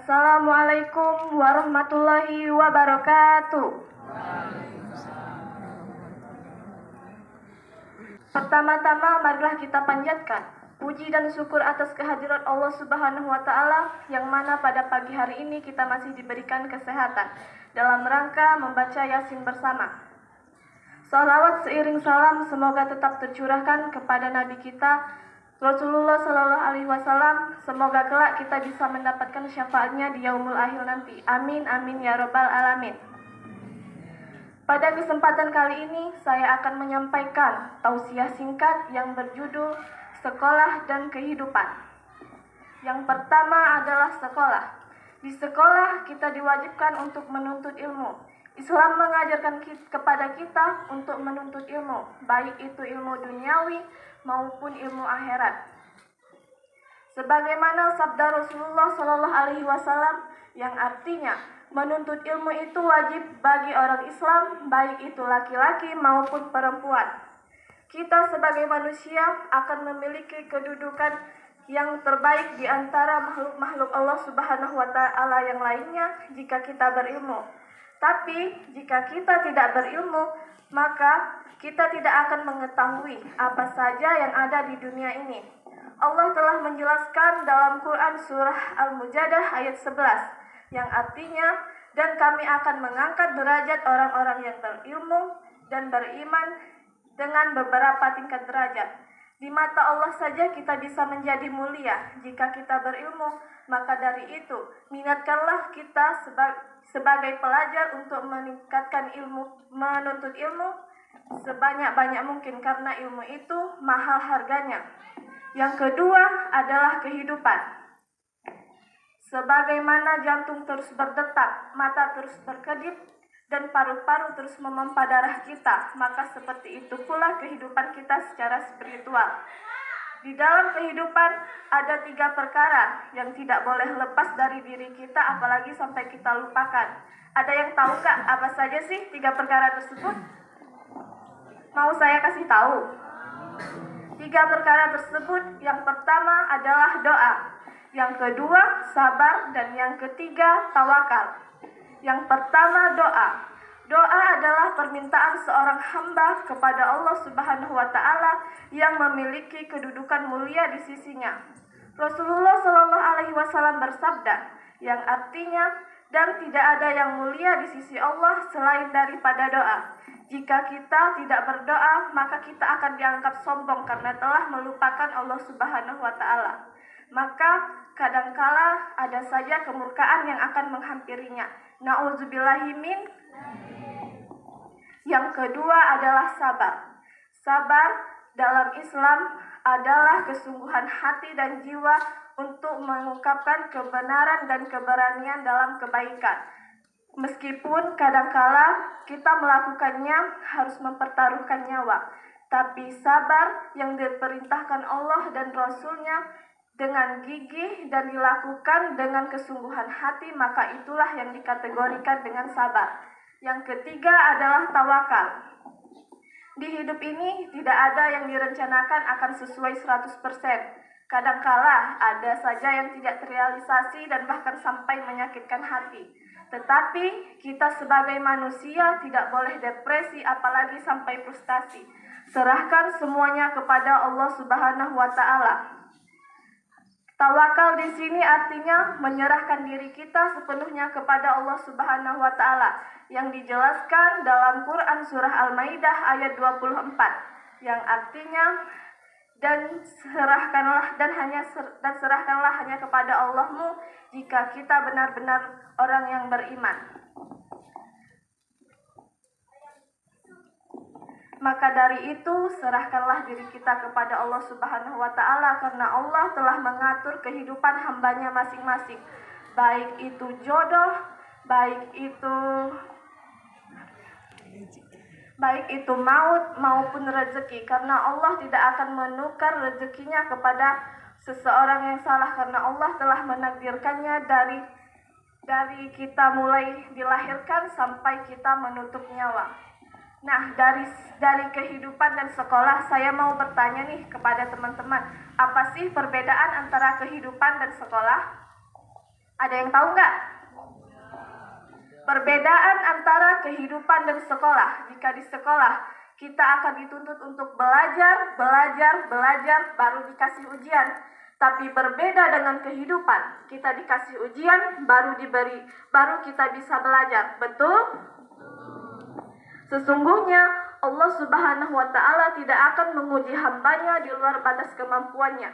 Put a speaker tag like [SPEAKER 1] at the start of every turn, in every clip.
[SPEAKER 1] Assalamualaikum warahmatullahi wabarakatuh. Pertama-tama marilah kita panjatkan puji dan syukur atas kehadiran Allah Subhanahu wa Ta'ala, yang mana pada pagi hari ini kita masih diberikan kesehatan dalam rangka membaca Yasin bersama. Salawat seiring salam semoga tetap tercurahkan kepada Nabi kita Rasulullah Shallallahu Alaihi Wasallam. Semoga kelak kita bisa mendapatkan syafaatnya di yaumul akhir nanti. Amin amin ya robbal alamin. Pada kesempatan kali ini saya akan menyampaikan tausiah singkat yang berjudul Sekolah dan Kehidupan. Yang pertama adalah sekolah. Di sekolah kita diwajibkan untuk menuntut ilmu. Islam mengajarkan kepada kita untuk menuntut ilmu, baik itu ilmu duniawi maupun ilmu akhirat. Sebagaimana sabda Rasulullah Shallallahu Alaihi Wasallam yang artinya menuntut ilmu itu wajib bagi orang Islam, baik itu laki-laki maupun perempuan. Kita sebagai manusia akan memiliki kedudukan yang terbaik di antara makhluk-makhluk Allah Subhanahu wa Ta'ala yang lainnya jika kita berilmu. Tapi jika kita tidak berilmu, maka kita tidak akan mengetahui apa saja yang ada di dunia ini. Allah telah menjelaskan dalam Quran surah Al-Mujadah ayat 11 yang artinya, dan kami akan mengangkat derajat orang-orang yang berilmu dan beriman dengan beberapa tingkat derajat. Di mata Allah saja kita bisa menjadi mulia jika kita berilmu, maka dari itu minatkanlah kita sebagai pelajar untuk meningkatkan ilmu, menuntut ilmu sebanyak-banyak mungkin, karena ilmu itu mahal harganya. Yang kedua adalah kehidupan. Sebagaimana jantung terus berdetak, mata terus berkedip, dan paru-paru terus memompa darah kita, maka seperti itu pula kehidupan kita secara spiritual. Di dalam kehidupan ada 3 perkara yang tidak boleh lepas dari diri kita, apalagi sampai kita lupakan. Ada yang tahu Kak apa saja sih 3 perkara tersebut? Mau saya kasih tahu? 3 perkara tersebut, yang pertama adalah doa, yang kedua sabar, dan yang ketiga tawakal. Yang pertama doa. Doa adalah permintaan seorang hamba kepada Allah Subhanahu wa Ta'ala yang memiliki kedudukan mulia di sisinya. Rasulullah Shallallahu Alaihi Wasallam bersabda, yang artinya, dan tidak ada yang mulia di sisi Allah selain daripada doa. Jika kita tidak berdoa, maka kita akan dianggap sombong karena telah melupakan Allah Subhanahu wa Ta'ala. Maka kadangkala ada saja kemurkaan yang akan menghampirinya. Na'udzubillahimin. Yang kedua adalah sabar. Sabar dalam Islam adalah kesungguhan hati dan jiwa untuk mengungkapkan kebenaran dan keberanian dalam kebaikan. Meskipun kadangkala kita melakukannya harus mempertaruhkan nyawa, tapi sabar yang diperintahkan Allah dan Rasul-Nya dengan gigih dan dilakukan dengan kesungguhan hati, maka itulah yang dikategorikan dengan sabar. Yang ketiga adalah tawakal. Di hidup ini tidak ada yang direncanakan akan sesuai 100%. Kadangkala ada saja yang tidak terrealisasi dan bahkan sampai menyakitkan hati. Tetapi kita sebagai manusia tidak boleh depresi, apalagi sampai frustasi. Serahkan semuanya kepada Allah Subhanahu wa Ta'ala. Tawakal di sini artinya menyerahkan diri kita sepenuhnya kepada Allah Subhanahu wa Ta'ala, yang dijelaskan dalam Quran surah Al-Maidah ayat 24, yang artinya, dan serahkanlah hanya kepada Allahmu jika kita benar-benar orang yang beriman. Maka dari itu serahkanlah diri kita kepada Allah Subhanahu wa Ta'ala, karena Allah telah mengatur kehidupan hambanya masing-masing, baik itu jodoh, baik itu maut maupun rezeki, karena Allah tidak akan menukar rezekinya kepada seseorang yang salah, karena Allah telah menakdirkannya dari kita mulai dilahirkan sampai kita menutup nyawa. Nah, dari kehidupan dan sekolah, saya mau bertanya nih kepada teman-teman, apa sih perbedaan antara kehidupan dan sekolah? Ada yang tahu nggak? Perbedaan antara kehidupan dan sekolah. Jika di sekolah, kita akan dituntut untuk belajar, baru dikasih ujian. Tapi berbeda dengan kehidupan, kita dikasih ujian, baru kita bisa belajar. Betul? Sesungguhnya Allah Subhanahu wa Ta'ala tidak akan menguji hambanya di luar batas kemampuannya.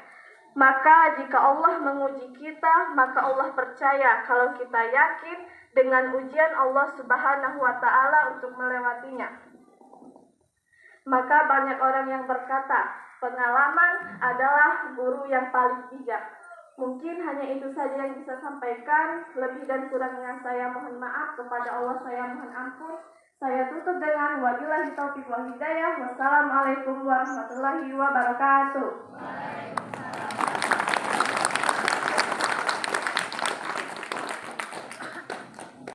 [SPEAKER 1] Maka jika Allah menguji kita, maka Allah percaya kalau kita yakin dengan ujian Allah Subhanahu wa Ta'ala untuk melewatinya. Maka banyak orang yang berkata, pengalaman adalah guru yang paling bijak. Mungkin hanya itu saja yang bisa sampaikan. Lebih dan kurangnya saya mohon maaf, kepada Allah saya mohon ampun. Saya tutup dengan wabillahi taufiq wal hidayah. Wassalamualaikum warahmatullahi wabarakatuh.